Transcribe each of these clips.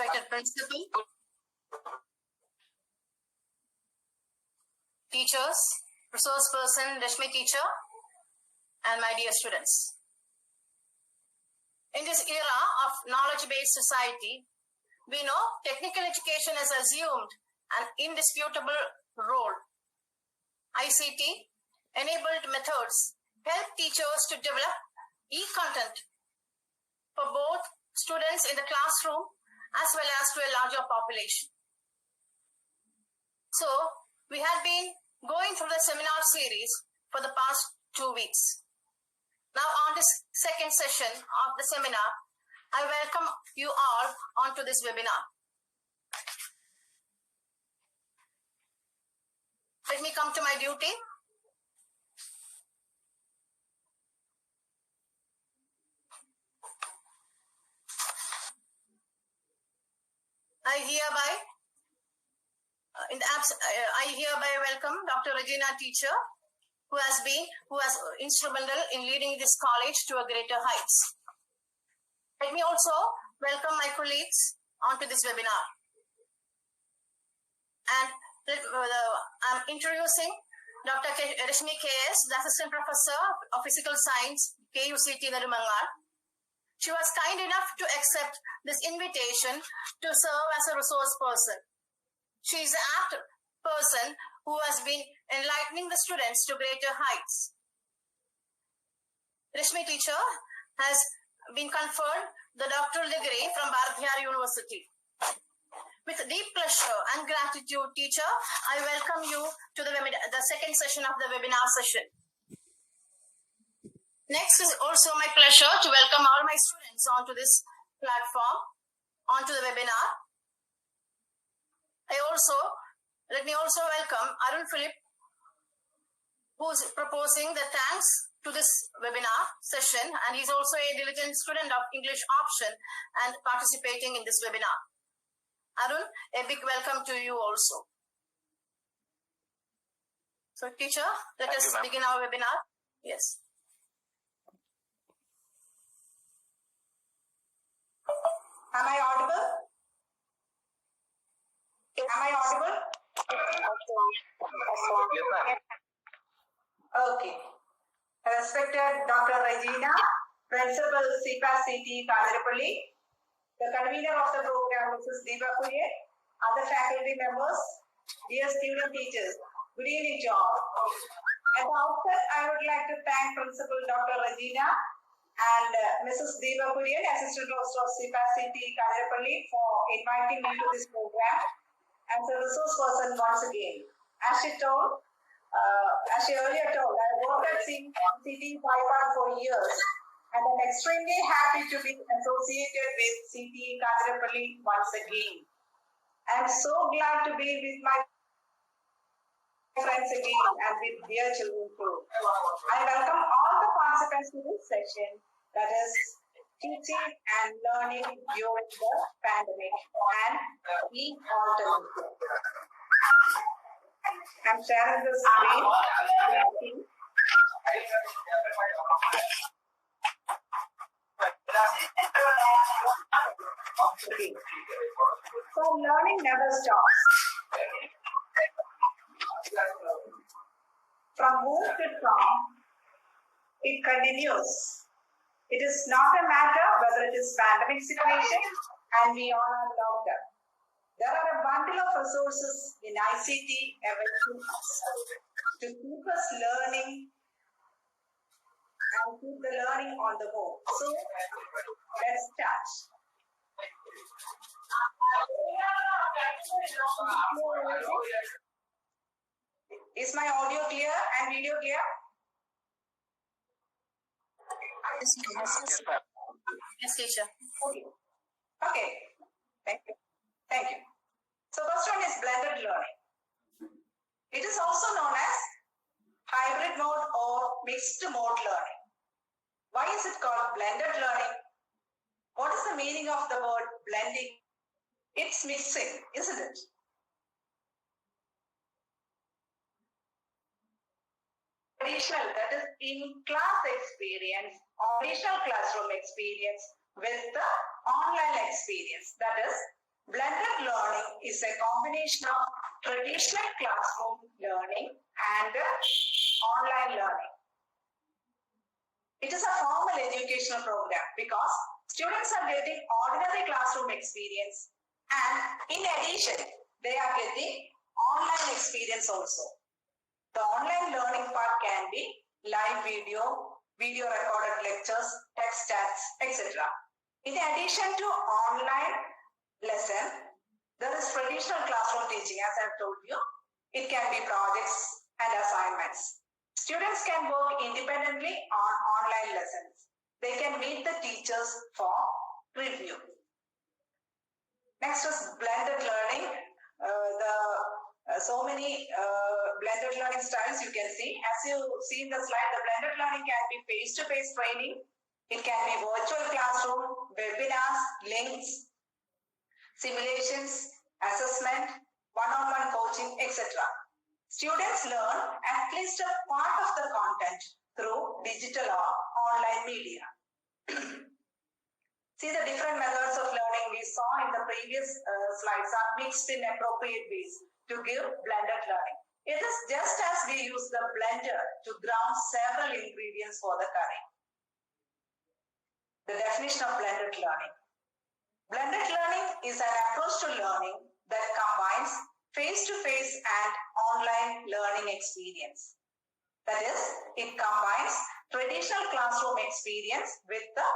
respected principal, teachers, resource person, Reshmi teacher, and my dear students. In this era of knowledge-based society, we know technical education has assumed an indisputable role. ICT enabled methods help teachers to develop e-content for both students in the classroom as well as to a larger population. So, we have been going through the seminar series for the past 2 weeks. Now, on this second session of the seminar, I welcome you all onto this webinar. Let me come to my duty. I hereby welcome Dr. Regina teacher, who has instrumental in leading this college to a greater heights. Let me also welcome my colleagues onto this webinar. And I'm introducing Dr.Reshmi KS, the Assistant Professor of Physical Science, KUCT Nedumangal. She was kind enough to accept this invitation to serve as a resource person. She is an apt person who has been enlightening the students to greater heights. Reshmi teacher has been conferred the doctoral degree from Bharat Bihar University. With deep pleasure and gratitude, teacher, I welcome you to the second session of the webinar session. Next is also my pleasure to welcome all my students onto this platform, onto the webinar. Let me also welcome Arun Philip, who is proposing the thanks to this webinar session, and he's also a diligent student of English option and participating in this webinar. Arun, a big welcome to you also. So, teacher, let us begin our webinar. Yes. Am I audible? Am I audible? Okay. Respected Dr. Regina, Principal CPAS-CT Kadirapalli, the convener of the program, Mrs. Deepa Kuriye, other faculty members, dear student teachers, good evening to all. At the outset, I would like to thank Principal Dr. Regina and Mrs. Deepa Kuriye, Assistant Professor of CPAS-CT Kadirapalli, for inviting me to this program as a resource person once again. As she earlier told, I worked at CT for years, and I'm extremely happy to be associated with CT Kadirapalli once again. I'm so glad to be with my friends again and with dear children too. I welcome all the participants to this session, that is teaching and learning during the pandemic and e-alternative. I'm sharing the screen. Okay. So learning never stops. From womb to tomb, it continues. It is not a matter whether it is pandemic situation and we all are locked up. There are a bundle of resources in ICT available to keep us learning and keep the learning on the go. So let's start. Is my audio clear and video clear? Yes, teacher. Okay. Thank you. So first one is blended learning. It is also known as hybrid mode or mixed mode learning. Why is it called blended learning? What is the meaning of the word blending? It's mixing, isn't it? Traditional, that is in-class experience, or traditional classroom experience with the online experience, that is Blended learning is a combination of traditional classroom learning and online learning. It is a formal educational program because students are getting ordinary classroom experience, and in addition, they are getting online experience also. The online learning part can be live video, video recorded lectures, text chats, etc. In addition to online lesson, there is traditional classroom teaching. As I've told you, it can be projects and assignments. Students can work independently on online lessons. They can meet the teachers for review. Next is blended learning. So many blended learning styles you can see. As you see in the slide, the blended learning can be face-to-face training. It can be virtual classroom, webinars, links, simulations, assessment, one-on-one coaching, etc. Students learn at least a part of the content through digital or online media. See, the different methods of learning we saw in the previous slides are mixed in appropriate ways to give blended learning. It is just as we use the blender to ground several ingredients for the curry. The definition of blended learning. Blended learning is an approach to learning that combines face-to-face and online learning experience. That is, it combines traditional classroom experience with the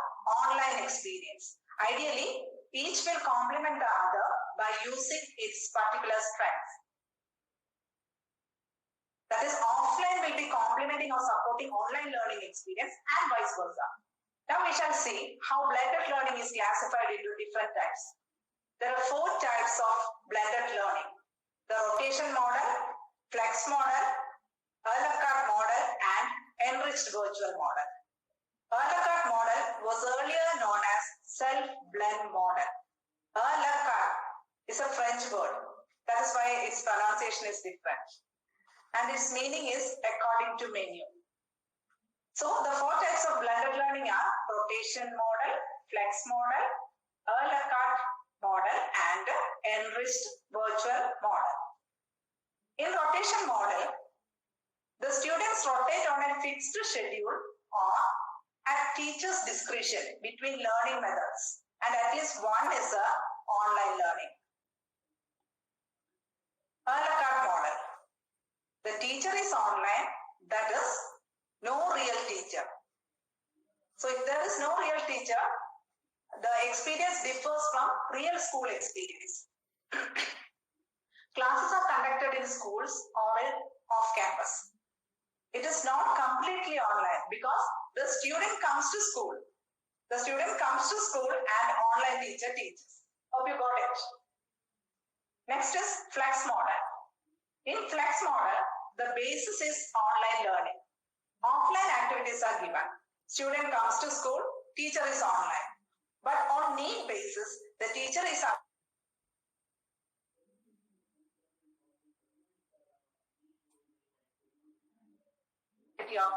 online experience. Ideally, each will complement the other by using its particular strengths. That is, offline will be complementing or supporting online learning experience and vice versa. Now we shall see how blended learning is classified into different types. There are 4 types of blended learning: the rotation model, flex model, a la carte model, and enriched virtual model. A la carte model was earlier known as self-blend model. A la carte is a French word. That is why its pronunciation is different. And its meaning is according to menu. So the 4 types of blended learning are rotation model, flex model, a la carte model, and enriched virtual model. In rotation model, the students rotate on a fixed schedule or at teacher's discretion between learning methods, and at least one is a online learning. A la carte model. The teacher is online, that is, no real teacher. So if there is no real teacher, the experience differs from real school experience. Classes are conducted in schools or off campus. It is not completely online because the student comes to school. The student comes to school and online teacher teaches. Hope you got it. Next is flex model. In flex model, the basis is online learning. Offline activities are given. Student comes to school, teacher is online. But on need basis, the teacher is of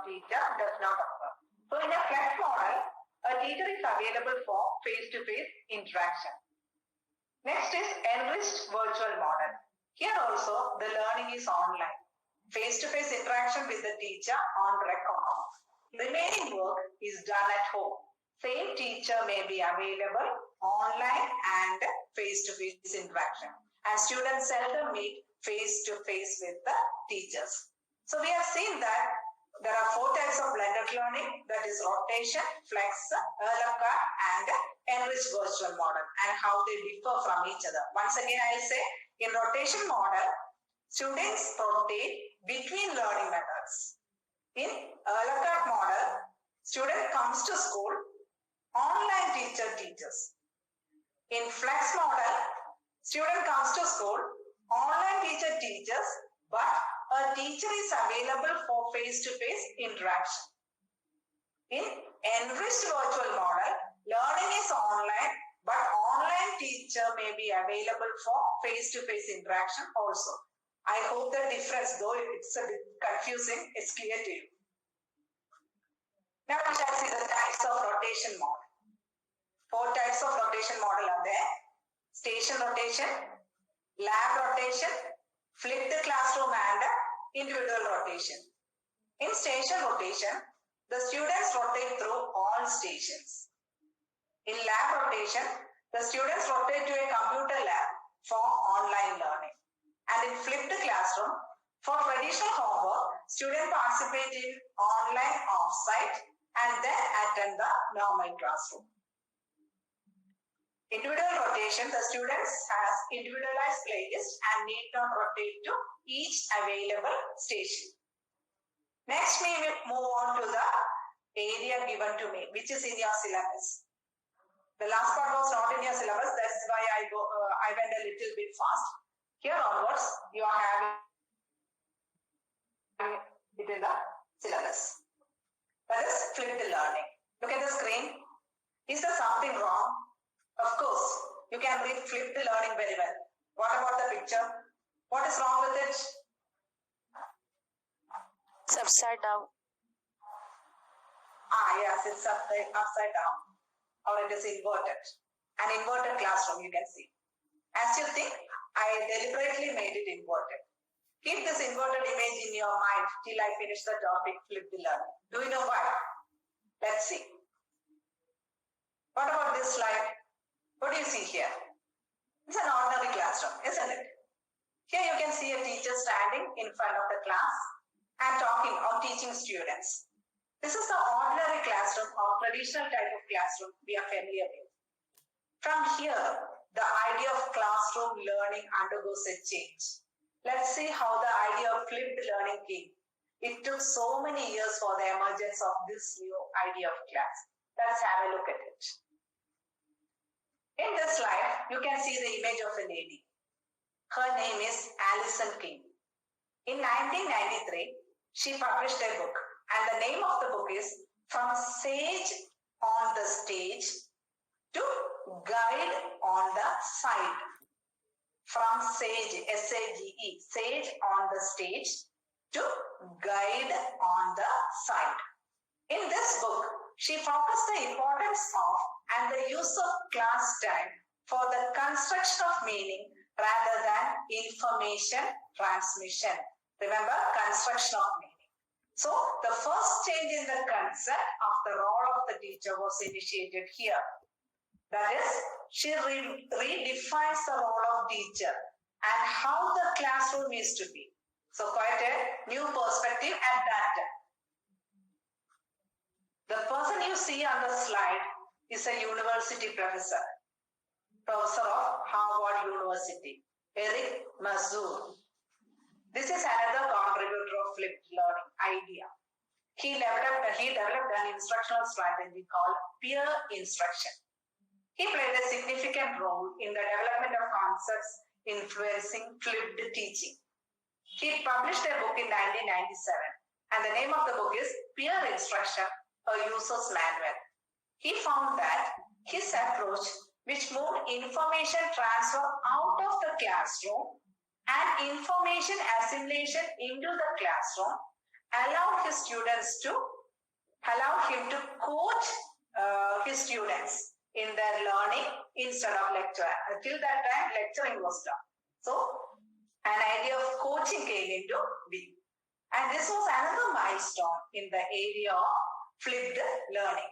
teacher does not occur. So in a flex model, a teacher is available for face-to-face interaction. Next is enriched virtual model. Here also the learning is online. Face-to-face interaction with the teacher on record. Remaining work is done at home. Same teacher may be available online and face-to-face interaction. And students seldom meet face-to-face with the teachers. So we have seen that there are 4 types of blended learning, that is rotation, flex, a la carte, and enriched virtual model, and how they differ from each other. Once again, I'll say, in rotation model, students rotate between learning methods. In a la carte model, student comes to school, online teacher teaches. In flex model, student comes to school, online teacher teaches, but a teacher is available for face-to-face interaction. In enriched virtual model, learning is online, but online teacher may be available for face-to-face interaction also. I hope the difference, though it's a bit confusing, is clear to you. Now we shall see the types of rotation model. 4 types of rotation model are there. station rotation, lab rotation, flipped classroom and individual rotation. In station rotation, the students rotate through all stations. In lab rotation, the students rotate to a computer lab for online learning. And in flipped classroom, for traditional homework, students participate in online off-site and then attend the normal classroom. Individual rotation, the students has individualized playlist and need not rotate to each available station. Next, we will move on to the area given to me, which is in your syllabus. The last part was not in your syllabus, that's why I went a little bit fast. Here onwards, you are having it in the syllabus. That is flipped learning. Look at the screen. Is there something wrong? Of course, you can read flipped learning very well. What about the picture? What is wrong with it? It's upside down. Yes, it's upside down. Or it is inverted. An inverted classroom, you can see. As you think, I deliberately made it inverted. Keep this inverted image in your mind till I finish the topic, flipped learning. Do you know why? Let's see. What about this slide? What do you see here? It's an ordinary classroom, isn't it? Here you can see a teacher standing in front of the class and talking or teaching students. This is the ordinary classroom or traditional type of classroom we are familiar with. From here, the idea of classroom learning undergoes a change. Let's see how the idea of flipped learning came. It took so many years for the emergence of this new idea of class. Let's have a look at it. In this slide, you can see the image of a lady. Her name is Alison King. In 1993, she published a book, and the name of the book is From Sage on the Stage to Guide on the Side. From Sage, S-A-G-E, Sage on the Stage to Guide on the Side. In this book, she focused the importance of and the use of class time for the construction of meaning rather than information transmission. Remember, construction of meaning. So, the first change in the concept of the role of the teacher was initiated here. That is, she redefines the role of teacher and how the classroom is to be. So, quite a new perspective at that time. The person you see on the slide is a university professor of Harvard University, Eric Mazur. This is another contributor of flipped learning idea. He developed an instructional strategy called peer instruction. He played a significant role in the development of concepts influencing flipped teaching. He published a book in 1997, and the name of the book is Peer Instruction, a User's Manual. He found that his approach, which moved information transfer out of the classroom and information assimilation into the classroom, allowed him to coach his students in their learning instead of lecture. Until that time, lecturing was done. So, an idea of coaching came into being. And this was another milestone in the area of flipped learning.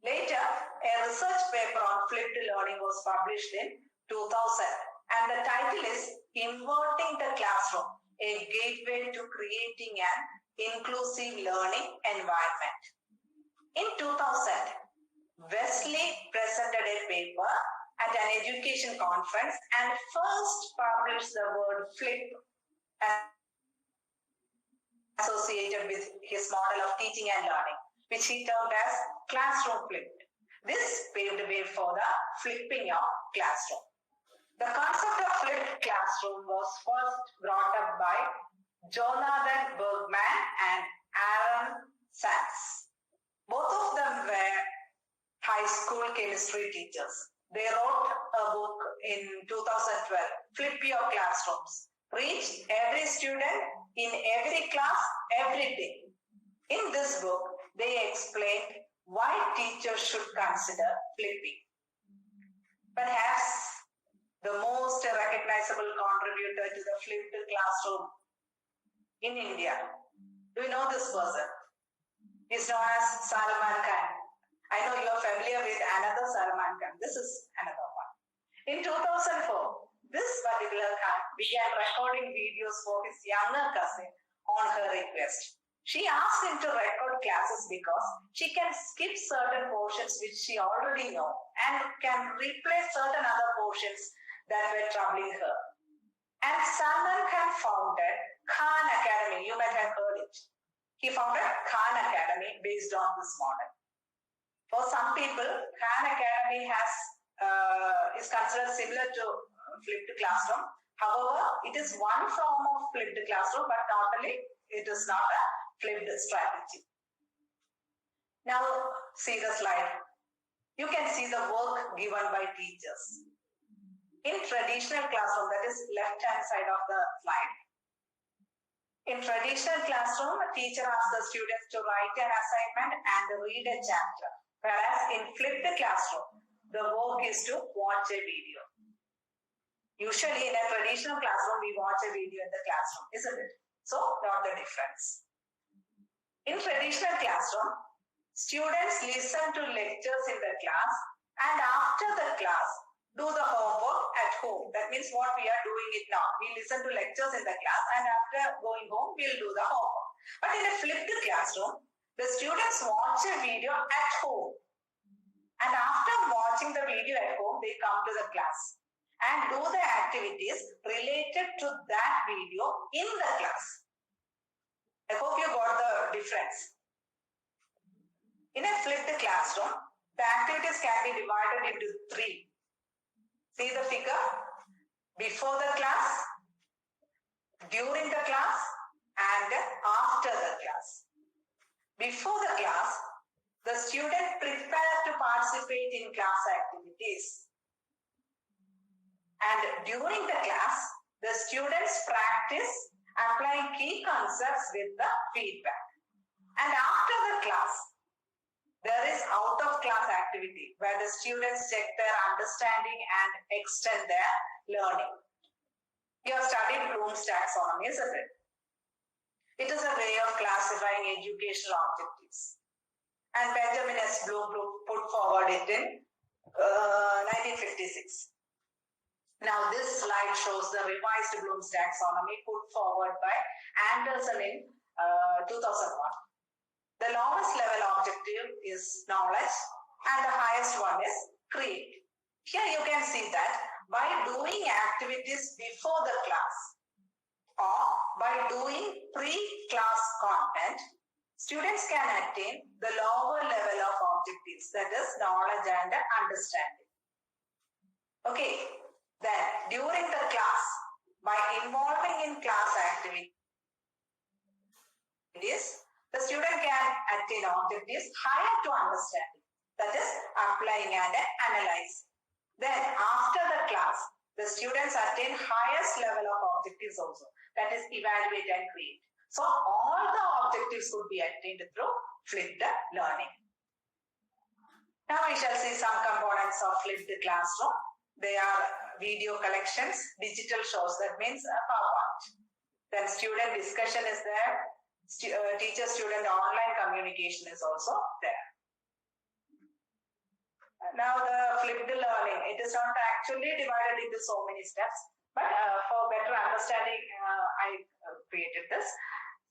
Later, a research paper on flipped learning was published in 2000, and the title is Inverting the Classroom, a Gateway to Creating an Inclusive Learning Environment. In 2000, Wesley presented a paper at an education conference and first published the word flip associated with his model of teaching and learning, which he termed as classroom flipped. This paved the way for the flipping of classroom. The concept of flipped classroom was first brought up by Jonathan Bergman and Aaron Sands. Both of them were high school chemistry teachers. They wrote a book in 2012, Flip Your Classrooms. Reach every student in every class every day. In this book, they explained why teachers should consider flipping. Perhaps the most recognizable contributor to the flipped classroom in India. Do you know this person? He's known as Salman Khan. I know you are familiar with another Salman Khan. This is another one. In 2004, this particular Khan began recording videos for his younger cousin on her request. She asked him to record classes because she can skip certain portions which she already know and can replace certain other portions that were troubling her. And Salman Khan founded Khan Academy. You might have heard it. He founded Khan Academy based on this model. For some people, Khan Academy is considered similar to flipped classroom. However, it is one form of flipped classroom, but totally it is not a flipped strategy. Now, see the slide. You can see the work given by teachers. In traditional classroom, that is left-hand side of the slide. In traditional classroom, a teacher asks the students to write an assignment and read a chapter. Whereas in flipped classroom, the work is to watch a video. Usually in a traditional classroom, we watch a video in the classroom, isn't it? So, not the difference. In traditional classroom, students listen to lectures in the class and after the class, do the homework at home. That means what we are doing it now. We listen to lectures in the class and after going home, we'll do the homework. But in a flipped classroom, the students watch a video at home. And after watching the video at home, they come to the class and do the activities related to that video in the class. I hope you got the difference. In a flipped classroom, the activities can be divided into three. See the figure? Before the class, during the class, and after the class. Before the class, the student prepares to participate in class activities. And during the class, the students practice applying key concepts with the feedback. And after the class, there is out-of-class activity where the students check their understanding and extend their learning. You have studied Bloom's taxonomy, isn't it? It is a way of classifying educational objectives. And Benjamin S. Bloom put forward it in 1956. Now this slide shows the revised Bloom's taxonomy put forward by Anderson in 2001. The lowest level objective is knowledge and the highest one is create. Here you can see that by doing activities before the class or by doing pre-class content, students can attain the lower level of objectives, that is knowledge and understanding. Okay. Then, during the class, by involving in class activities, the student can attain objectives higher to understanding, that is, applying and analyzing. Then, after the class, the students attain highest level of objectives also, that is, evaluate and create. So, all the objectives could be attained through flipped learning. Now, we shall see some components of flipped classroom. They are video collections, digital shows, that means PowerPoint. Then student discussion is there. Teacher-student online communication is also there. Now the flipped learning, it is not actually divided into so many steps, but for better understanding, I created this.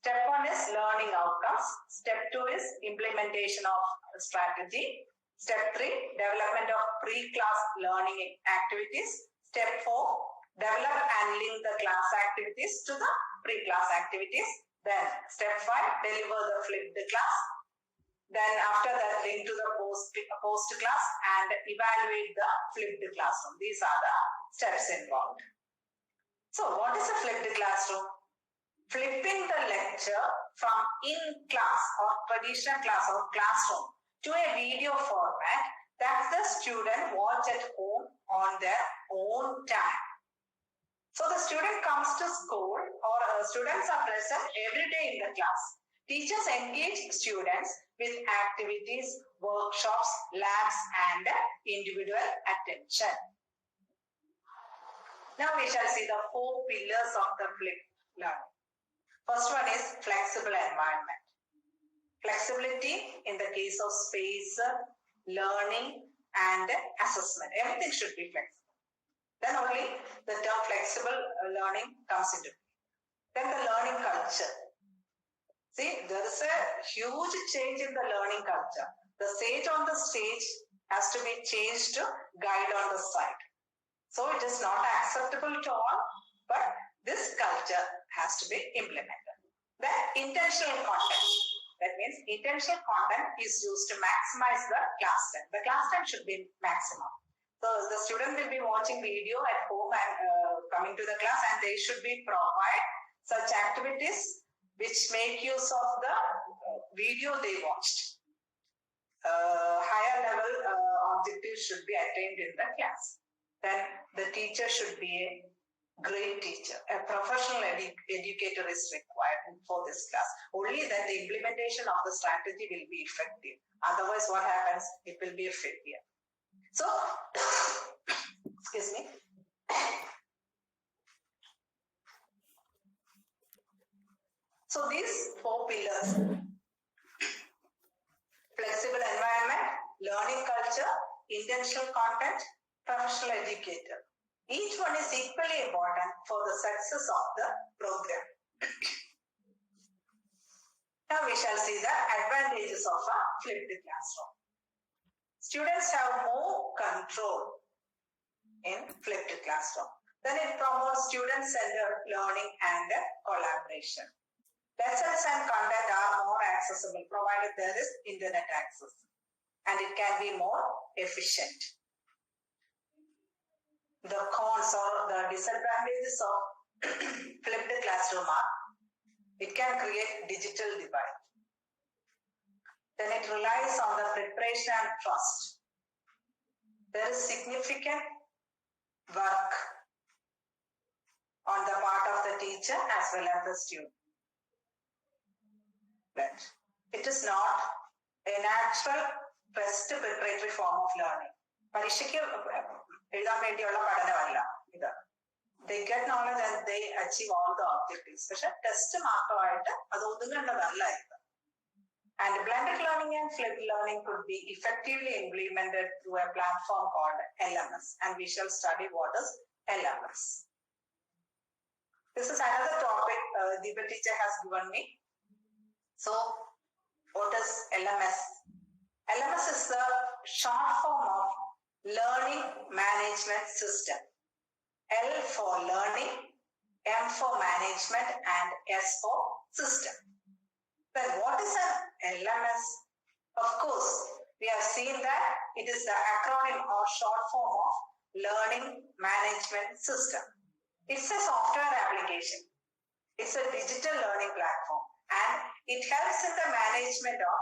Step 1 is learning outcomes. Step 2 is implementation of strategy. Step 3, development of pre-class learning activities. Step 4, develop and link the class activities to the pre-class activities. Then step 5, deliver the flipped class. Then after that, link to the post-class and evaluate the flipped classroom. These are the steps involved. So what is a flipped classroom? Flipping the lecture from in-class or traditional class or classroom to a video format that the student watch at home on their own time. So the student comes to school or students are present every day in the class. Teachers engage students with activities, workshops, labs and individual attention. Now we shall see the 4 pillars of the flipped learning. First one is flexible environment. Flexibility in the case of space, learning, and assessment. Everything should be flexible. Then only the term flexible learning comes into play. Then the learning culture. See, there is a huge change in the learning culture. The sage on the stage has to be changed to guide on the side. So it is not acceptable to all, but this culture has to be implemented. Then intentional content. That means intentional content is used to maximize the class time. The class time should be maximum. So the student will be watching video at home and coming to the class, and they should be provide such activities which make use of the video they watched. Higher level objectives should be attained in the class. Then the teacher should be a great teacher. A professional educator is required for this class. Only then the implementation of the strategy will be effective. Otherwise, what happens? It will be a failure. So, excuse me. So these 4 pillars: flexible environment, learning culture, intentional content, professional educator. Each one is equally important for the success of the program. Now we shall see the advantages of a flipped classroom. Students have more control in flipped classroom. Then it promotes student-centered learning and collaboration. Lessons and content are more accessible provided there is internet access, and it can be more efficient. The cons or the disadvantages of flipped classroom are: it can create digital divide. Then it relies on the preparation and trust. There is significant work on the part of the teacher as well as the student. But it is not a natural best preparatory form of learning. പരീക്ഷയ്ക്ക് എഴുതാൻ വേണ്ടിയുള്ള പഠനമല്ല ഇത്. They get knowledge and they achieve all the objectives. പക്ഷെ test മാത്രമായിട്ട് അത് ഒതുങ്ങേണ്ടതല്ല ഇത്. And blended learning and flipped learning could be effectively implemented through a platform called LMS. And we shall study what is LMS. This is another topic Deepa teacher has given me. So, what is LMS? LMS is the short form of Learning Management System. L for learning, M for management, and S for system. Then what is an LMS? Of course, we have seen that it is the acronym or short form of Learning Management System. It's a software application. It's a digital learning platform, and it helps in the management of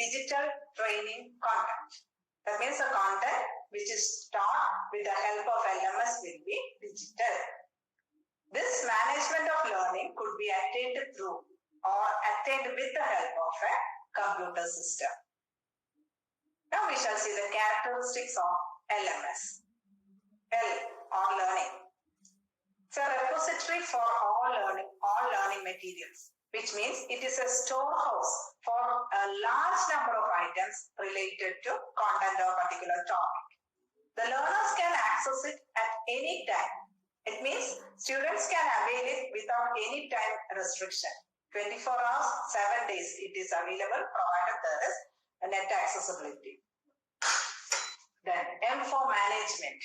digital training content. That means the content which is taught with the help of LMS will be digital. This management of learning could be attained through or attained with the help of a computer system. Now we shall see the characteristics of LMS. L or learning. It's a repository for all learning materials, which means it is a storehouse for a large number of items related to content or particular topic. The learners can access it at any time. It means students can avail it without any time restriction. 24 hours, 7 days it is available provided there is a net accessibility. Then M for management.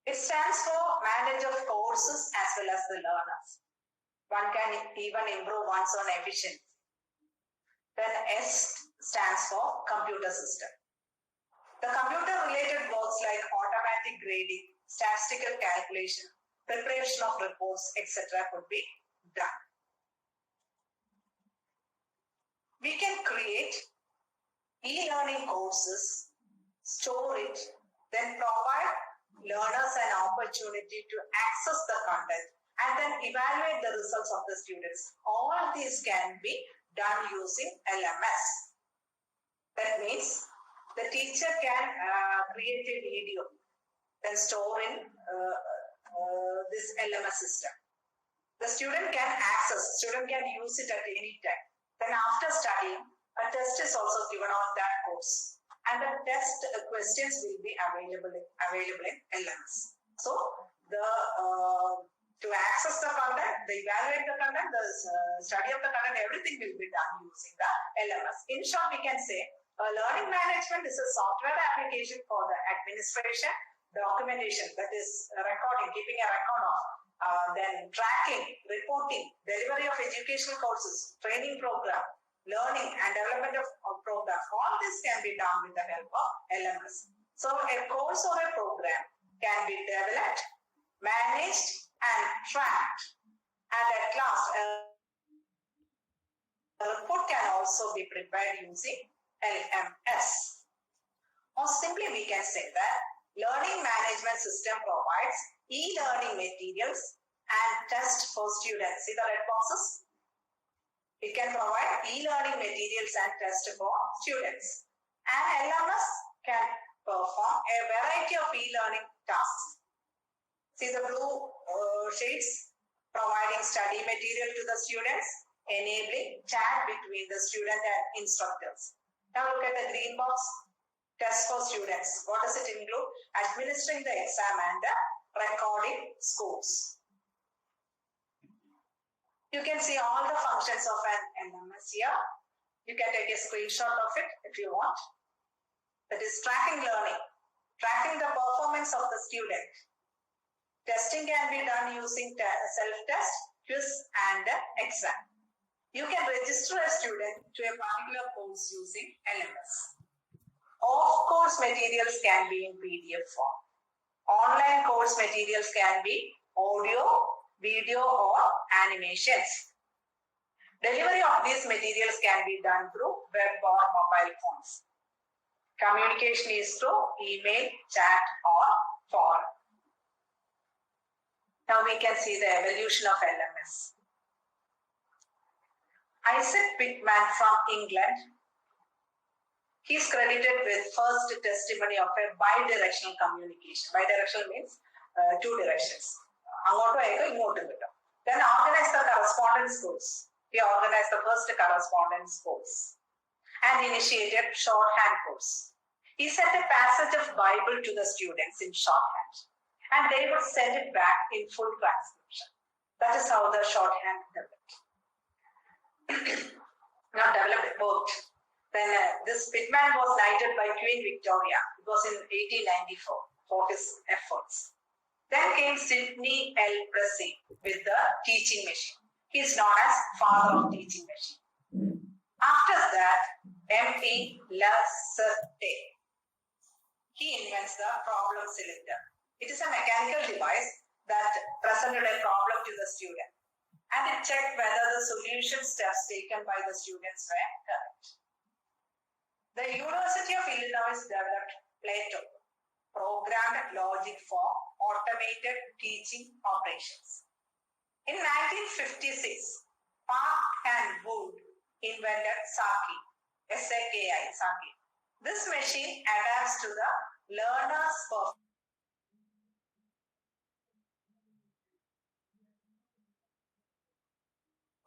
It stands for manage of courses as well as the learners. One can even improve one's own efficiency. Then S stands for computer system. The computer related works like automatic grading, statistical calculation, preparation of reports, etc. could be done. We can create e-learning courses, store it, then provide learners an opportunity to access the content and then evaluate the results of the students. All these can be done using LMS. That means the teacher can create a video, then store in this LMS system. The student can use it at any time. Then after studying, a test is also given on that course. And the test questions will be available in LMS. So to access the content, evaluate the content, the study of the content, everything will be done using the LMS. In short, we can say learning management is a software application for the administration, documentation, that is recording, keeping a record of, then tracking, reporting, delivery of educational courses, training program, learning and development of programs. All this can be done with the help of LMS. So a course or a program can be developed, managed and tracked. And at last, a report can also be prepared using LMS. Or simply we can say that learning management system provides e-learning materials and tests for students. See the red boxes? It can provide e-learning materials and tests for students. And LMS can perform a variety of e-learning tasks. See the blue shades providing study material to the students, enabling chat between the student and instructors. Now look at the green box, test for students. What does it include? Administering the exam and recording scores. You can see all the functions of an LMS here. You can take a screenshot of it if you want. That is tracking learning, tracking the performance of the student. Testing can be done using self-test, quiz and exam. You can register a student to a particular course using LMS. Off-course materials can be in PDF form. Online course materials can be audio, video or animations. Delivery of these materials can be done through web or mobile phones. Communication is through email, chat or forum. Now we can see the evolution of LMS. Isaac Pitman from England, he is credited with first testimony of a bidirectional communication. Bidirectional means two directions. Then organized the correspondence course. He organized the first correspondence course and initiated shorthand course. He sent a passage of Bible to the students in shorthand and they would send it back in full transcription. That is how the shorthand developed. Not developed, worked. Then this Pitman was knighted by Queen Victoria. It was in 1894 for his efforts. Then came Sidney L. Pressey with the teaching machine. He is known as father of teaching machine. After that, M.P. Laserte. He invents the problem cylinder. It is a mechanical device that presented a problem to the student and it checked whether the solution steps taken by the students were correct. The University of Illinois developed Plato, programmed logic for automated teaching operations. In 1956, Park and Wood invented Saki, S-A-K-I, Saki. This machine adapts to the learner's performance.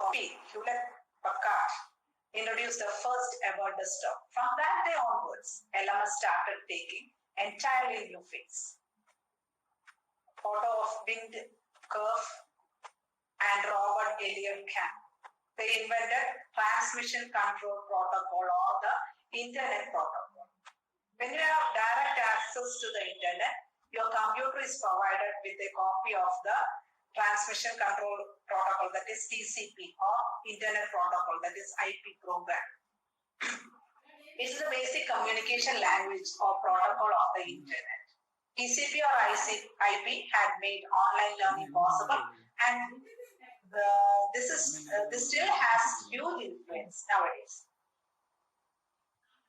Hewlett-Packard introduced the first ever desktop. From that day onwards, LMS started taking entirely new phase. Photo of Wind Curve and Robert Elliott Camp. They invented transmission control protocol or the internet protocol. When you have direct access to the internet, your computer is provided with a copy of the transmission control protocol, that is TCP, or internet protocol, that is IP program. It is the basic communication language or protocol of the internet. TCP or IP had made online learning possible, and this still has huge influence nowadays.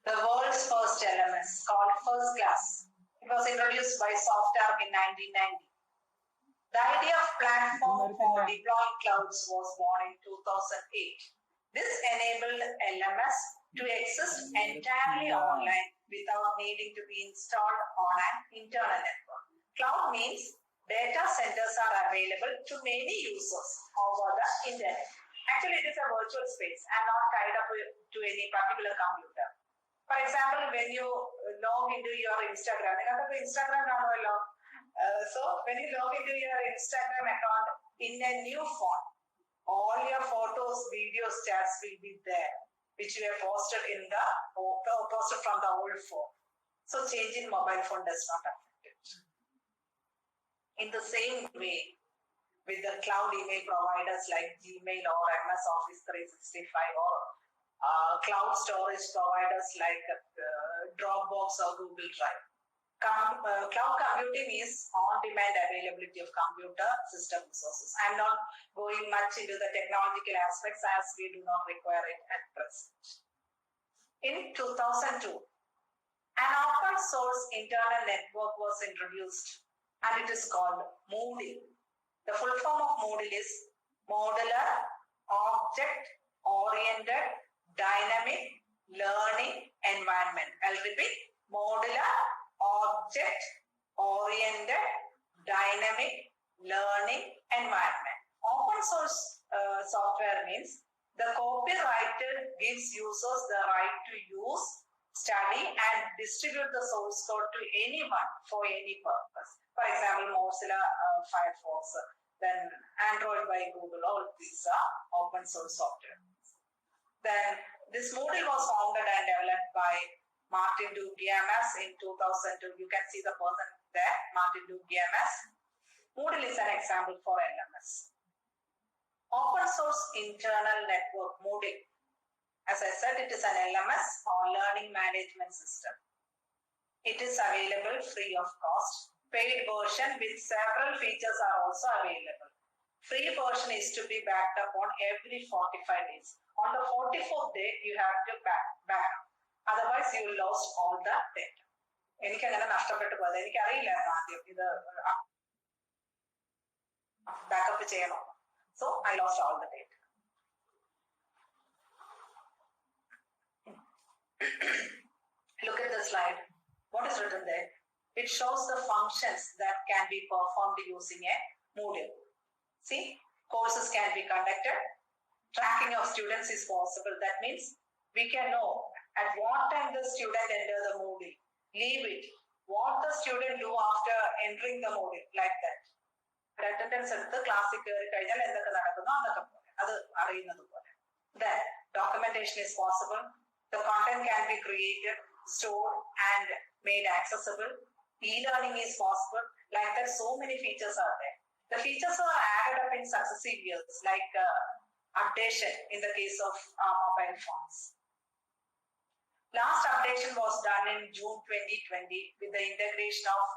The world's first LMS, called First Class, it was introduced by Softark in 1990. The idea of platform for deploying clouds was born in 2008. This enabled LMS to exist entirely online without needing to be installed on an internal network. Cloud means Data centers are available to many users over the internet. Actually, it is a virtual space and not tied up to any particular computer. For example, when you log into your Instagram, so when you log into your Instagram account in a new phone, all your photos, videos, chats will be there, which you have posted from the old phone. So change in mobile phone does not affect it. In the same way, with the cloud email providers like Gmail or MS Office 365 or cloud storage providers like Dropbox or Google Drive. Cloud computing is on-demand availability of computer system resources. I'm not going much into the technological aspects as we do not require it at present. In 2002, an open source internal network was introduced and it is called Moodle. The full form of Moodle is Modular Object-Oriented Dynamic Learning Environment. I'll repeat, Modular Object-Oriented Dynamic Learning Environment. Open source software means the copyrighted gives users the right to use, study and distribute the source code to anyone for any purpose. For example, Mozilla Firefox, then Android by Google, all these are open source software. Then this Moodle was founded and developed by Martin Duguay-Mas in 2002. You can see the person there, Martin Duguay-Mas. Moodle is an example for LMS. Open source internal network, Moodle. As I said, it is an LMS or learning management system. It is available free of cost. Paid version with several features are also available. Free version is to be backed up on every 45 days. On the 44th day, you have to back up. Otherwise, you will lose all the data. Backup cheyano. So I lost all the data. Look at the slide. What is written there? It shows the functions that can be performed using a Moodle. See, courses can be conducted. Tracking of students is possible. That means we can know at what time the student enter the Moodle. Leave it. What the student do after entering the Moodle, like that. Attendance at the classic then documentation is possible. The content can be created, stored and made accessible. E-learning is possible. Like that, so many features are there. The features are added up in successive years, like updation in the case of mobile phones. Last updation was done in June 2020 with the integration of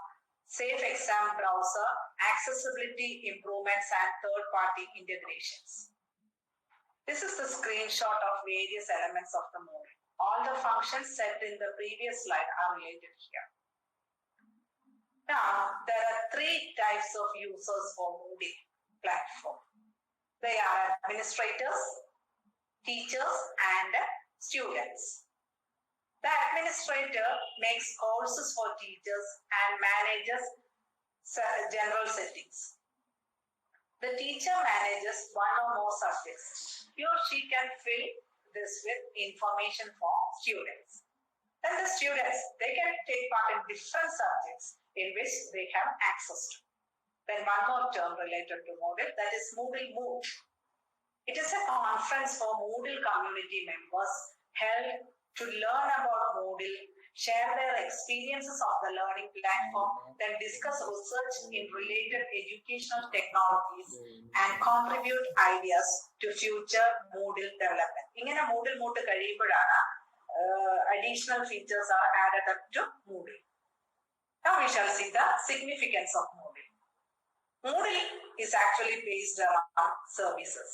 Safe Exam Browser, accessibility improvements and third-party integrations. This is the screenshot of various elements of the Moodle. All the functions set in the previous slide are related here. Now, there are three types of users for Moodle platform. They are administrators, teachers, and students. The administrator makes courses for teachers and manages general settings. The teacher manages one or more subjects. He or she can fill this with information for students. Then the students, they can take part in different subjects in which they have access to. Then one more term related to Moodle, that is Moodle Moot. It is a conference for Moodle community members held to learn about Moodle, share their experiences of the learning platform, then discuss research in related educational technologies and contribute ideas to future Moodle development. Ingane Moodle Moot കഴിയുമ്പോഴാണ് additional features are added up to Moodle. Now we shall see the significance of Moodle. Moodle is actually based around services.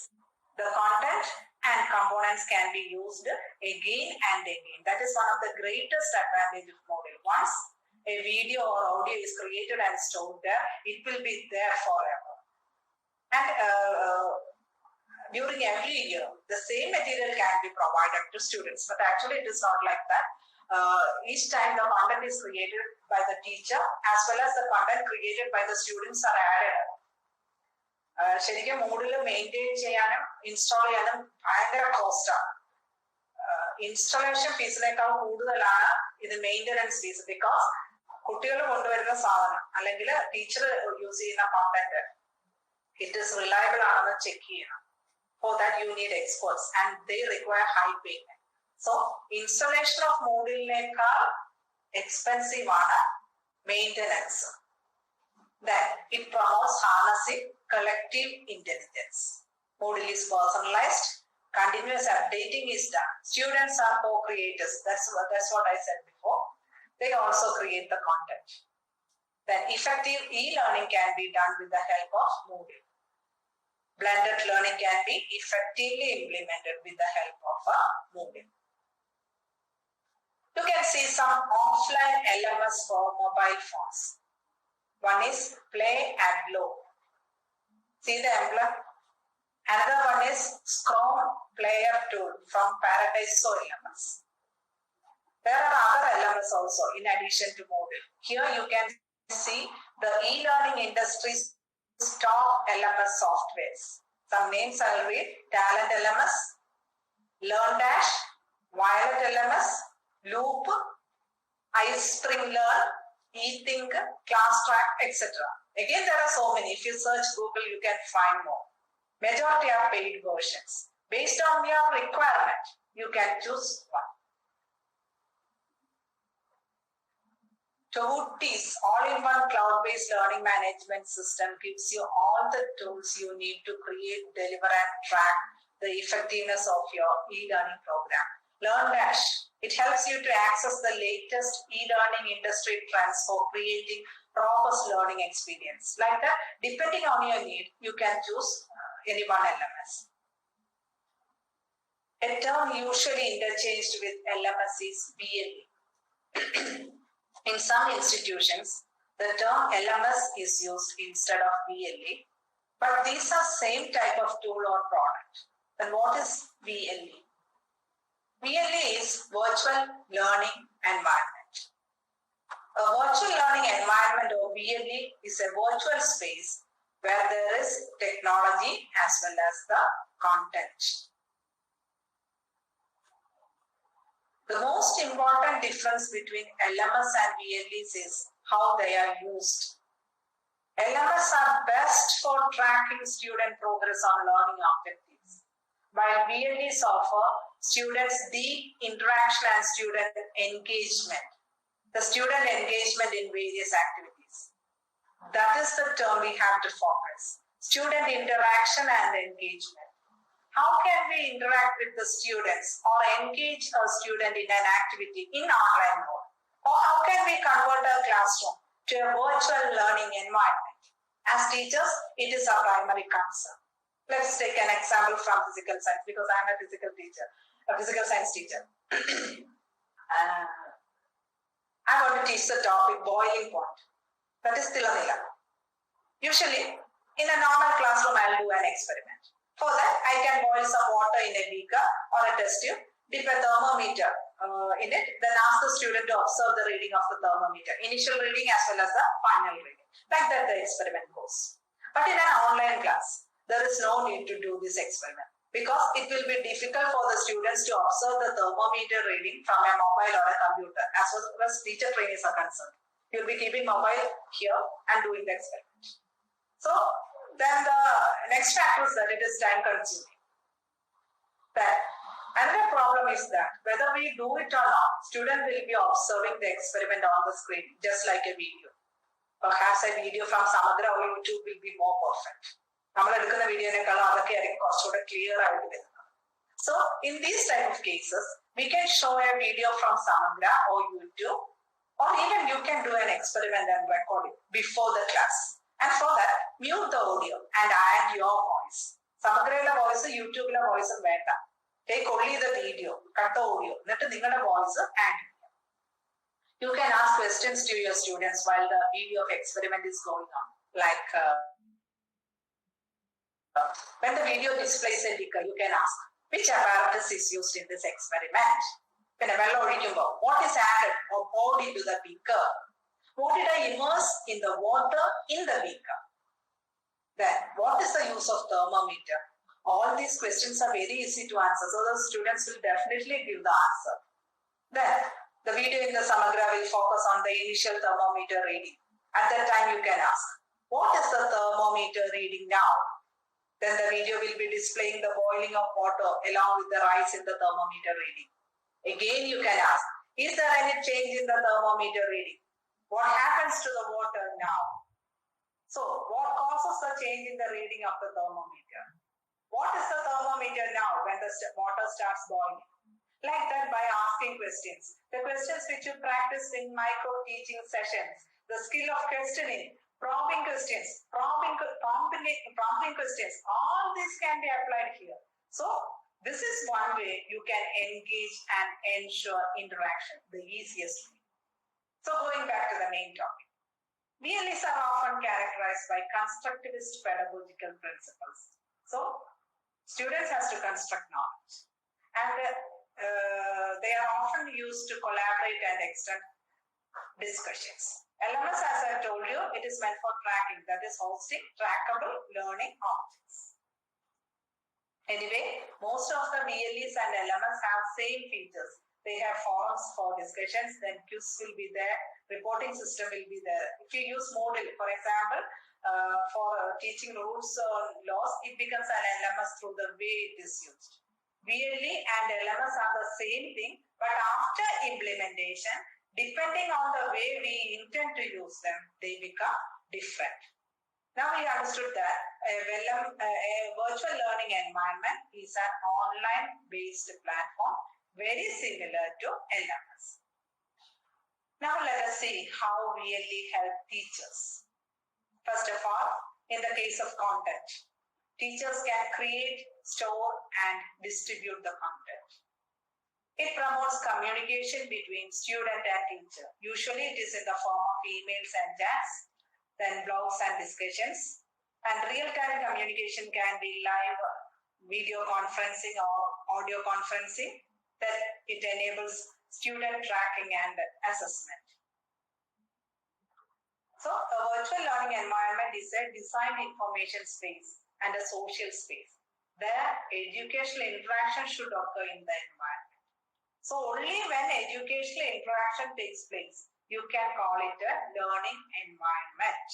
The content and components can be used again and again. That is one of the greatest advantages of Moodle. Once a video or audio is created and stored there, it will be there forever. And during every year, the same material can be provided to students. But actually, it is not like that. each time the content is created by the teacher as well as the content created by the students are added. ശരിക്കും മൂഡിൽ maintain ചെയ്യാനും install ചെയ്യാനും ഭയങ്കര കോസ്റ്റാണ്. Installation ഫീസിനേക്കാൾ കൂടുതലാണ് ഇത് maintenance fees. Because കുട്ടികൾ കൊണ്ടുവരുന്ന സാധനം അല്ലെങ്കിൽ ടീച്ചർ യൂസ് ചെയ്യുന്ന കോണ്ടന്റ് ഇറ്റ് ഇസ് റിലയബിൾ ആണെന്ന് ചെക്ക് ചെയ്യണം. For that you need experts and they require high payment. So installation of മോഡിലിനേക്കാൾ എക്സ്പെൻസീവ് ആണ് maintenance. Then it promotes harnessing collective intelligence. Moodle is personalized. Continuous updating is done. Students are co-creators. That's what I said before. They also create the content. Then effective e-learning can be done with the help of Moodle. Blended learning can be effectively implemented with the help of a Moodle. You can see some offline LMS for mobile phones. One is Play and Glow. See the emblem? Another one is Scrum Player Tool from Paradiso LMS. There are other LMS also in addition to Moodle. Here you can see the e-learning industry's top LMS softwares. Some names I will read: Talent LMS, LearnDash, Violet LMS, Loop, iSpring Learn, eThink, ClassTrack, etc. Again, there are so many. If you search Google, you can find more. Majority are paid versions. Based on your requirement, you can choose one. Tooties, all-in-one cloud-based learning management system, gives you all the tools you need to create, deliver, and track the effectiveness of your e-learning program. LearnDash, it helps you to access the latest e-learning industry trends for creating robust learning experience. Like that, depending on your need, you can choose any one LMS. A term usually interchanged with LMS is BLE. In some institutions, the term LMS is used instead of BLE, but these are same type of tool or product. Then what is BLE? BLE is Virtual Learning Environment. A virtual learning environment or BLE is a virtual space where there is technology as well as the content. The most important difference between LMS and BLEs is how they are used. LMS are best for tracking student progress on learning objectives, while BLEs offer students deep interaction and student engagement. The student engagement in various activities. That is the term we have to focus. Student interaction and engagement. How can we interact with the students or engage a student in an activity in online mode? Or how can we convert a classroom to a virtual learning environment? As teachers, it is our primary concern. Let's take an example from physical science, because I am a physical science teacher. I want to teach the topic boiling point. That is Tilanila. Usually, in a normal classroom, I will do an experiment. For that, I can boil some water in a beaker or a test tube, dip a thermometer in it, then ask the student to observe the reading of the thermometer, initial reading as well as the final reading. Like that, the experiment goes. But in an online class, there is no need to do this experiment, because it will be difficult for the students to observe the thermometer reading from a mobile or a computer as far as teacher trainees are concerned. You will be keeping mobile here and doing the experiment. So then the next factor is that it is time consuming. Then another problem is that whether we do it or not, student will be observing the experiment on the screen just like a video. Perhaps a video from Samagra or YouTube will be more perfect. So in these type of cases, we can show a video from Samagra or YouTube, or even you can do an experiment and record it before the class. And for that, mute the audio and add your voice. Samagra voice, YouTube voice, take only the video, cut the audio, let the voice and you can ask questions to your students while the video of experiment is going on. Like when the video displays a ticker, you can ask which apparatus is used in this experiment. What is added or poured into the beaker? What did I immerse in the water in the beaker? Then, what is the use of thermometer? All these questions are very easy to answer, so the students will definitely give the answer. Then, the video in the Samagra will focus on the initial thermometer reading. At that time, you can ask, what is the thermometer reading now? Then the video will be displaying the boiling of water along with the rise in the thermometer reading. Again, you can ask, is there any change in the thermometer reading? What happens to the water now? So, what causes the change in the reading of the thermometer? What is the thermometer now when the water starts boiling? Like that, by asking questions. The questions which you practiced in micro teaching sessions, the skill of questioning, prompting questions, prompting questions, all this can be applied here. So, this is one way you can engage and ensure interaction, the easiest way. So, going back to the main topic. VLEs are often characterized by constructivist pedagogical principles. So, students has to construct knowledge. And they are often used to collaborate and extend discussions. LMS, as I told you, it is meant for tracking, that is hosting trackable learning objects. Anyway, most of the VLEs and LMS have same features. They have forums for discussions, then quiz will be there, reporting system will be there. If you use Moodle, for example, for teaching rules or laws, it becomes an LMS through the way it is used. VLE and LMS are the same thing, but after implementation, depending on the way we intend to use them, they become different. Now we understood that a virtual learning environment is an online-based platform very similar to LMS. Now let us see how VLE help teachers. First of all, in the case of content, teachers can create, store, and distribute the content. It promotes communication between student and teacher. Usually it is in the form of emails and chats, then blogs and discussions. And real-time communication can be live video conferencing or audio conferencing. That it enables student tracking and assessment. So, a virtual learning environment is a designed information space and a social space. There, educational interaction should occur in the environment. So, only when educational interaction takes place, you can call it a learning environment.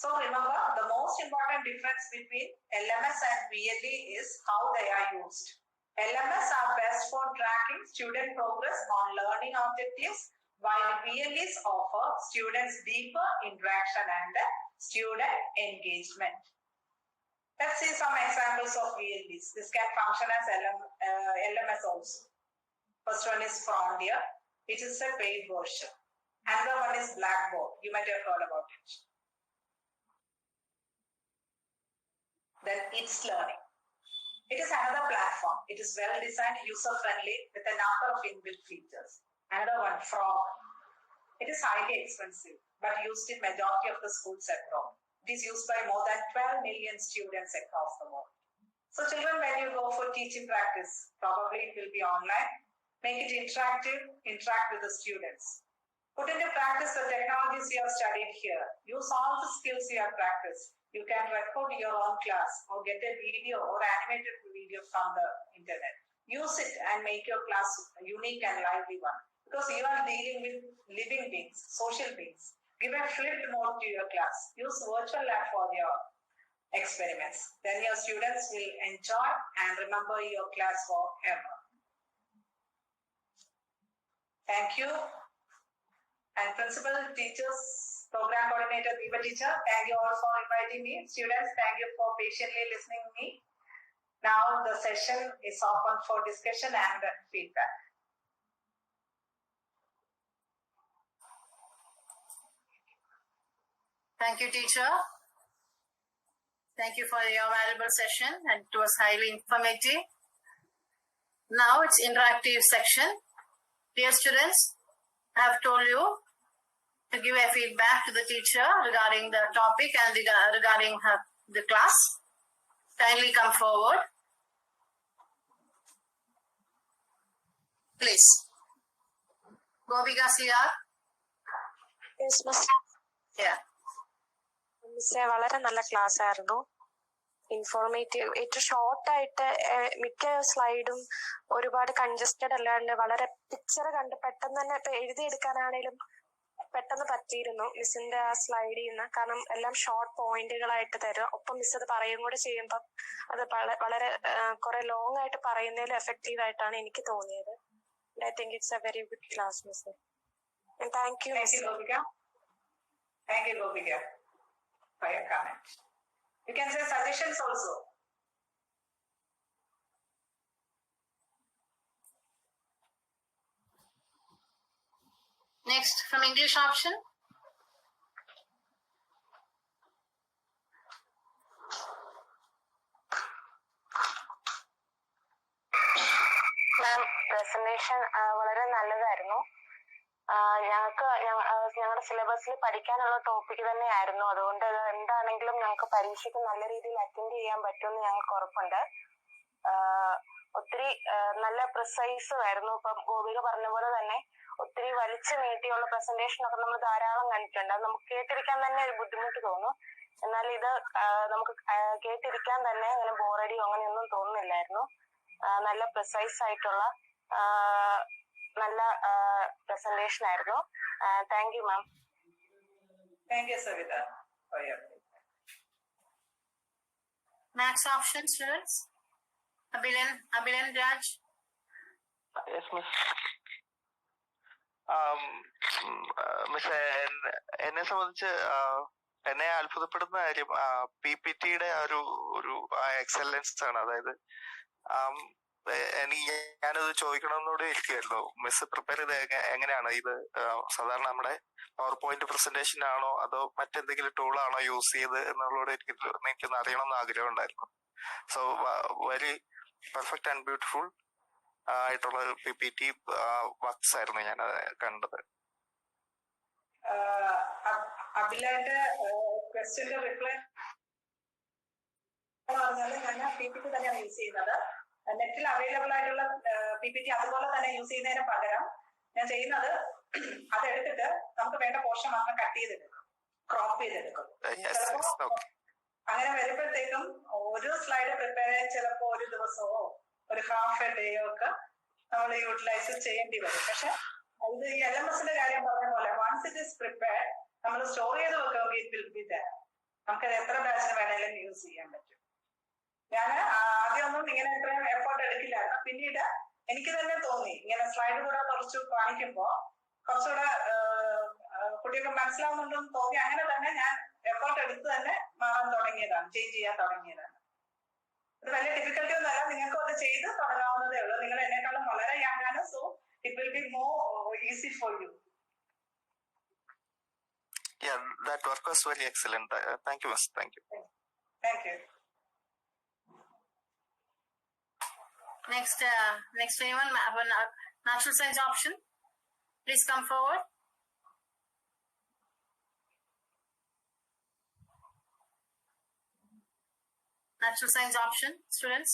So, remember, the most important difference between LMS and VLE is how they are used. LMS are best for tracking student progress on learning objectives, while VLEs offer students deeper interaction and student engagement. Let's see some examples of VLEs. This can function as LMS also. First one is Frontier. It is a paid version. Another one is Blackboard. You might have heard about it. Then It's Learning. It is another platform. It is well designed, user-friendly, with a number of inbuilt features. Another one, Frog. It is highly expensive, but used in majority of the schools abroad. It is used by more than 12 million students across the world. So children, when you go for teaching practice, probably it will be online. Make it interactive, interact with the students. Put into practice the technologies you have studied here. Use all the skills you have practiced. You can record your own class or get a video or animated video from the internet. Use it and make your class a unique and lively one. Because you are dealing with living beings, social beings. Give a flipped mode to your class. Use virtual lab for your experiments. Then your students will enjoy and remember your class forever. Thank you. And principal, teachers, program coordinator, Deepa teacher, thank you all for inviting me. Students, thank you for patiently listening to me. Now the session is open for discussion and feedback. Thank you, teacher. Thank you for your valuable session, and it was highly informative. Now it's interactive section. Dear students, I have told you to give a feedback to the teacher regarding the topic and regarding the class. Kindly come forward. Please. Gopika CR. Yes, Miss. Yeah. മിസ്സേ വളരെ നല്ല class ആയിരുന്നു. Informative, ഏറ്റവും ഷോർട്ടായിട്ട് മിക്ക സ്ലൈഡും ഒരുപാട് congested അല്ലാണ്ട് വളരെ പിക്ചർ കണ്ട് പെട്ടെന്ന് തന്നെ ഇപ്പൊ എഴുതിയെടുക്കാനാണേലും പെട്ടെന്ന് പറ്റിയിരുന്നു മിസ്സിന്റെ ആ സ്ലൈഡിൽ നിന്ന്. കാരണം എല്ലാം ഷോർട്ട് പോയിന്റുകളായിട്ട് തരും. ഒപ്പം മിസ് അത് പറയും കൂടെ ചെയ്യുമ്പോൾ അത് വളരെ കുറെ ലോങ് ആയിട്ട് പറയുന്നതിൽ എഫക്റ്റീവ് ആയിട്ടാണ് എനിക്ക് തോന്നിയത്. I think it's A very good class miss. Thank you miss. Thank you, Gopika, for your comment. You can say suggestions also. Next, from English option. Ma'am, presentation വളരെ നല്ലതായിരുന്നു. ഞങ്ങളുടെ സിലബസിൽ പഠിക്കാനുള്ള ടോപ്പിക് തന്നെയായിരുന്നു. അതുകൊണ്ട് എന്താണെങ്കിലും ഞങ്ങൾക്ക് പരീക്ഷയ്ക്ക് നല്ല രീതിയിൽ അറ്റൻഡ് ചെയ്യാൻ പറ്റുമെന്ന് ഞങ്ങൾക്ക് ഉറപ്പുണ്ട്. ഒത്തിരി നല്ല പ്രിസൈസും ആയിരുന്നു. ഇപ്പം ഗോപിക പറഞ്ഞ പോലെ തന്നെ ഒത്തിരി വലിച്ചു നീട്ടിയുള്ള പ്രസന്റേഷൻ ഒക്കെ നമ്മൾ ധാരാളം കണ്ടിട്ടുണ്ട്. അത് നമുക്ക് കേട്ടിരിക്കാൻ തന്നെ ഒരു ബുദ്ധിമുട്ട് തോന്നും. എന്നാൽ ഇത് നമുക്ക് കേട്ടിരിക്കാൻ തന്നെ അങ്ങനെ ബോറടിയോ അങ്ങനെയൊന്നും തോന്നുന്നില്ലായിരുന്നു. നല്ല പ്രിസൈസ് ആയിട്ടുള്ള നല്ല പ്രസന്റേഷൻ ആയിരുന്നു. Thank you ma'am. Thank you, Savita, for your feedback. Max option, students. Abilan Raj. Yes, miss. Miss, എന്നെ സംബന്ധിച്ച് എന്നെ അത്ഭുതപ്പെടുന്ന കാര്യം PPT-യുടെ ഒരു എക്സലൻസ് ആണ്. അതായത് ഞാനത് ചോദിക്കണമെന്നോട് ഇരിക്കുമായിരുന്നു. മിസ് പ്രിപ്പയർ ചെയ്ത് എങ്ങനെയാണ് ഇത്? സാധാരണ നമ്മുടെ പവർ പോയിന്റ് പ്രസന്റേഷൻ ആണോ അതോ മറ്റെന്തെങ്കിലും ടൂളാണോ യൂസ് ചെയ്ത് എന്നുള്ളതോട് എനിക്കൊന്ന് അറിയണമെന്ന് ആഗ്രഹം ഉണ്ടായിരുന്നു. So very perfect and beautiful ആയിട്ടുള്ള ഒരു PPT വർക്ക്സ് ആയിരുന്നു ഞാൻ കണ്ടത്. അഭിലാന്റെ ക്വസ്റ്റ്യന്റെ റിപ്ലൈ പറഞ്ഞാല് ഞാൻ PPT തന്നെയാണ് യൂസ് ചെയ്യുന്നത്. നെറ്റിൽ അവൈലബിൾ ആയിട്ടുള്ള PPT അതുപോലെ തന്നെ യൂസ് ചെയ്യുന്നതിന് പകരം ഞാൻ ചെയ്യുന്നത് അതെടുത്തിട്ട് നമുക്ക് വേണ്ട പോർഷൻ മാത്രം കട്ട് ചെയ്തെടുക്കും, ക്രോപ്പ് ചെയ്തെടുക്കും. അങ്ങനെ വരുമ്പോഴത്തേക്കും ഒരു സ്ലൈഡ് പ്രിപ്പയർ ചെയ്യാൻ ചിലപ്പോ ഒരു ദിവസമോ ഒരു ഹാഫ് എ ഡേയോ ഒക്കെ നമ്മൾ യൂട്ടിലൈസ് ചെയ്യേണ്ടി വരും. പക്ഷെ ഇത് ഈ LMSന്റെ കാര്യം പറഞ്ഞ പോലെ വൺസ് ഇറ്റ് ഇസ് പ്രിപ്പയർഡ് നമ്മൾ സ്റ്റോർ ചെയ്ത് വെക്കുമെങ്കിൽ ഇറ്റ് വിൽ ബി ദെയർ. നമുക്കത് എത്ര ബാച്ചിന് വേണേലും യൂസ് ചെയ്യാൻ പറ്റും. ഞാൻ ആദ്യമൊന്നും ഇങ്ങനെ ഇത്രയും എഫേർട്ട് എടുക്കില്ലായിരുന്നു. പിന്നീട് എനിക്ക് തന്നെ തോന്നി ഇങ്ങനെ സ്ലൈഡ് കൂടെ കുറച്ച് കാണിക്കുമ്പോ കുറച്ചുകൂടെ കുട്ടികൾക്ക് മനസ്സിലാവുന്നുണ്ടെന്ന് തോന്നി. അങ്ങനെ തന്നെ ഞാൻ എഫേർട്ട് എടുത്ത് തന്നെ മാറാൻ തുടങ്ങിയതാണ്, ചേഞ്ച് ചെയ്യാൻ തുടങ്ങിയതാണ്. അത് വലിയ ഡിഫിക്കൽട്ടി ഒന്നും അല്ല, നിങ്ങൾക്കും അത് ചെയ്ത് തുടങ്ങാവുന്നതേ ഉള്ളൂ. നിങ്ങൾ എന്നെക്കാളും വളരെ യങ് ആണ്. So it will be more easy for you. Yeah, that work was very excellent. Thank you, miss. Thank you. Thank you. Next anyone have a natural science option? Please come forward. Natural science option, students.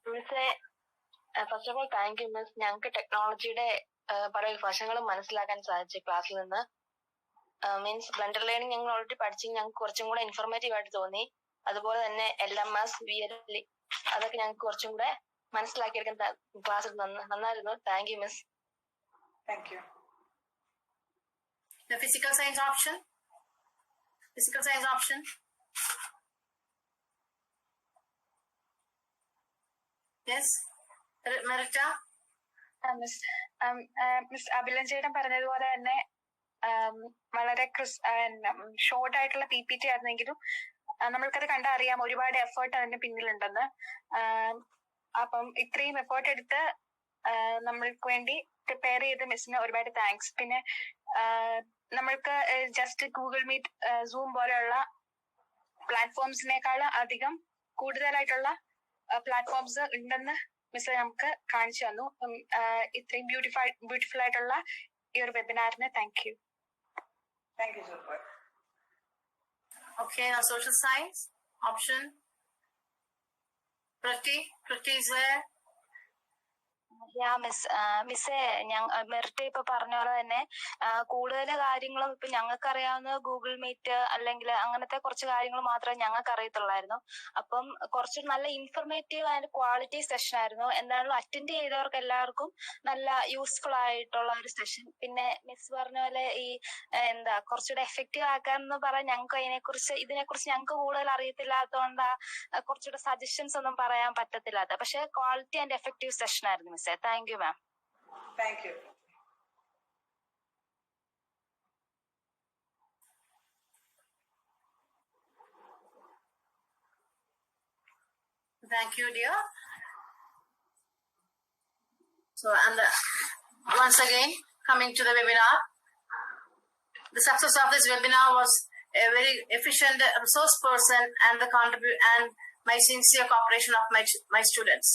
മിസ്സേ, first of all thank you miss. ഞങ്ങൾക്ക് ടെക്നോളജിയുടെ പല വശങ്ങളും മനസ്സിലാക്കാൻ സാധിച്ചു ക്ലാസ്സിൽ നിന്ന്. Means blender learning ഞങ്ങൾ ഓൾറെഡി പഠിച്ചെങ്കിൽ ഞങ്ങൾക്ക് കുറച്ചും കൂടെ ഇൻഫോർമേറ്റീവ് ആയിട്ട് തോന്നി. അതുപോലെ തന്നെ LMS, VLE അതൊക്കെ ഞങ്ങൾക്ക് കുറച്ചും കൂടെ മനസ്സിലാക്കിയെടുക്കാൻ ക്ലാസ്സിൽ നന്നായിരുന്നു. Thank you miss. Thank you. The physical science option. Yes, Marita. Miss Abhilan ചേട്ടൻ പറഞ്ഞതുപോലെ തന്നെ വളരെ ഷോർട്ട് ആയിട്ടുള്ള PPT ആയിരുന്നെങ്കിലും നമ്മൾക്കത് കണ്ടറിയാം ഒരുപാട് എഫേർട്ട് അതിന്റെ പിന്നിലുണ്ടെന്ന്. അപ്പം ഇത്രയും എഫേർട്ട് എടുത്ത് നമ്മൾക്ക് വേണ്ടി പ്രിപ്പയർ ചെയ്ത മിസ്സിന് ഒരുപാട് താങ്ക്സ്. പിന്നെ നമ്മൾക്ക് ജസ്റ്റ് ഗൂഗിൾ മീറ്റ്, സൂം പോലെയുള്ള പ്ലാറ്റ്ഫോംസിനേക്കാൾ അധികം കൂടുതലായിട്ടുള്ള പ്ലാറ്റ്ഫോംസ് ഉണ്ടെന്ന് മിസ് നമുക്ക് കാണിച്ചു തന്നു. ഇത്രയും ബ്യൂട്ടിഫുൾ ആയിട്ടുള്ള ഈ ഒരു വെബിനാറിന് thank you. Super. Okay, now social science option. Priti is there. മിസ്സേ മെറിറ്റ് ഇപ്പൊ പറഞ്ഞ പോലെ തന്നെ കൂടുതൽ കാര്യങ്ങളും ഇപ്പൊ ഞങ്ങൾക്ക് അറിയാവുന്ന ഗൂഗിൾ മീറ്റ് അല്ലെങ്കിൽ അങ്ങനത്തെ കുറച്ച് കാര്യങ്ങൾ മാത്രമേ ഞങ്ങൾക്ക് അറിയത്തുള്ളായിരുന്നു. അപ്പം കുറച്ച് നല്ല ഇൻഫർമേറ്റീവ് ആൻഡ് ക്വാളിറ്റി സെഷൻ ആയിരുന്നു. എന്തായാലും അറ്റൻഡ് ചെയ്തവർക്ക് എല്ലാവർക്കും നല്ല യൂസ്ഫുൾ ആയിട്ടുള്ള ഒരു സെഷൻ. പിന്നെ മിസ് പറഞ്ഞ പോലെ ഈ കുറച്ചുകൂടെ എഫക്റ്റീവ് ആക്കാന്ന് പറയാൻ ഞങ്ങൾക്ക് ഇതിനെക്കുറിച്ച് ഞങ്ങൾക്ക് കൂടുതൽ അറിയത്തില്ലാത്തതുകൊണ്ട് കുറച്ചുകൂടെ സജഷൻസ് ഒന്നും പറയാൻ പറ്റത്തില്ലാത്ത. പക്ഷെ ക്വാളിറ്റി ആൻഡ് എഫക്റ്റീവ് സെഷൻ ആയിരുന്നു മിസ്സേ. Thank you, ma'am. Thank you. Thank you, dear. So, and once again, coming to the webinar, the success of this webinar was a very efficient resource person and my sincere cooperation of my students.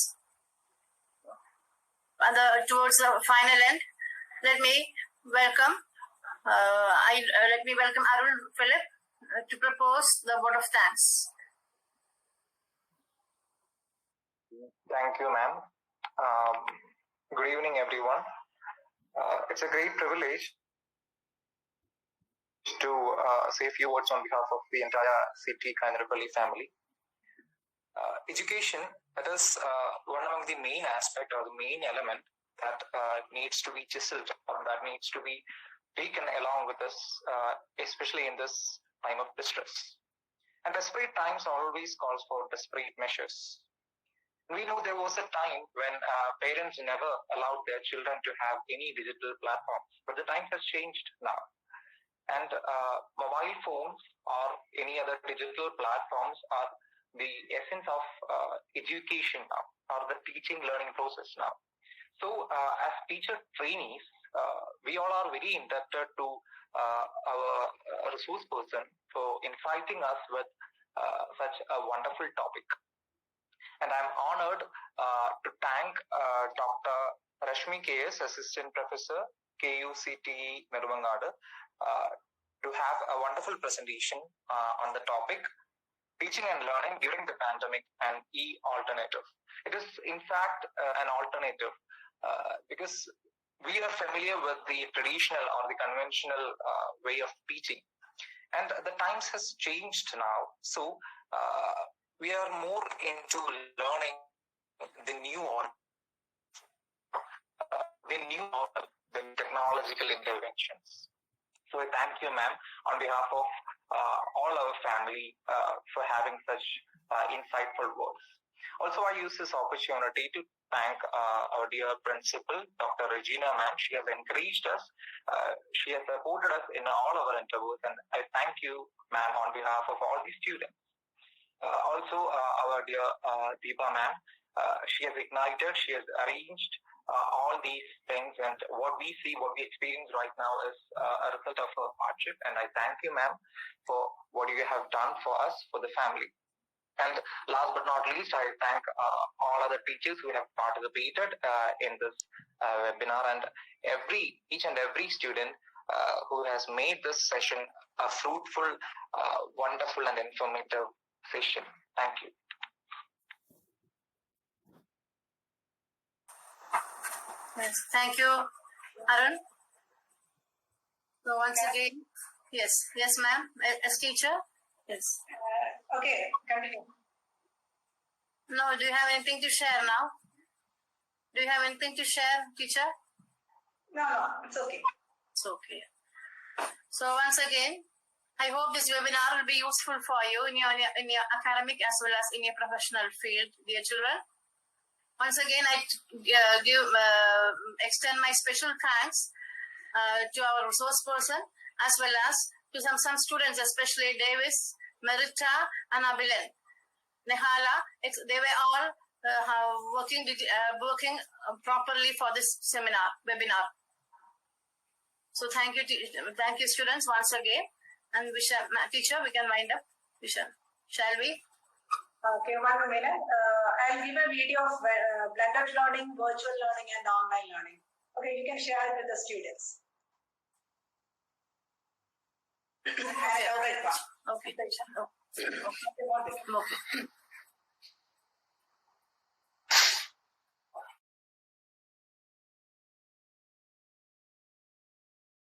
And towards the final end, let me welcome Arun Philip to propose the vote of thanks. Thank you, ma'am. Good evening, everyone. It's a great privilege to say a few words on behalf of the entire CT Kandarapalli family. Education, that is one among the main aspect or the main element that needs to be chiseled or that needs to be taken along with us, especially in this time of distress. And desperate times always calls for desperate measures. We know there was a time when parents never allowed their children to have any digital platforms, but the time has changed now. And mobile phones or any other digital platforms are the essence of education now, or the teaching learning process now. So as teacher trainees, we all are very indebted to our resource person for inviting us with such a wonderful topic. And I'm honored to thank Dr.Reshmi KS, Assistant Professor, KUCT Nirvangada, to have a wonderful presentation on the topic, teaching and learning during the pandemic and e-alternative. It is in fact an alternative because we are familiar with the traditional or the conventional way of teaching, and the times has changed now. So we are more into learning the new order, the technological interventions. So I thank you, ma'am, on behalf of all our family for having such insightful words. Also, I use this opportunity to thank our dear principal, Dr. Regina, ma'am. She has encouraged us. She has supported us in all our endeavors, and I thank you, ma'am, on behalf of all the students. Also, our dear Deepa, ma'am. She has ignited, she has arranged all these things, and what we see, what we experience right now is a result of her hardship. And I thank you, ma'am, for what you have done for us, for the family. And last but not least, I thank all other teachers who have participated in this webinar, and each and every student who has made this session a fruitful, wonderful, and informative session. Thank you. Yes, thank you, Arun. So once again, yes, ma'am, as teacher, yes. Okay, continue. No, do you have anything to share now? Do you have anything to share, teacher? No, it's okay. It's okay. So once again, I hope this webinar will be useful for you in your academic as well as in your professional field, dear children. Once again, I extend my special thanks to our resource person as well as to some students, especially Davis, Merita, and Abilan. Nehala, they were all working properly for this webinar. So thank you, students, once again. And teacher, we can wind up. Shall we? Okay, 1 minute. I'll give a video of blended learning, virtual learning, and online learning. Okay, you can share it with the students. Okay.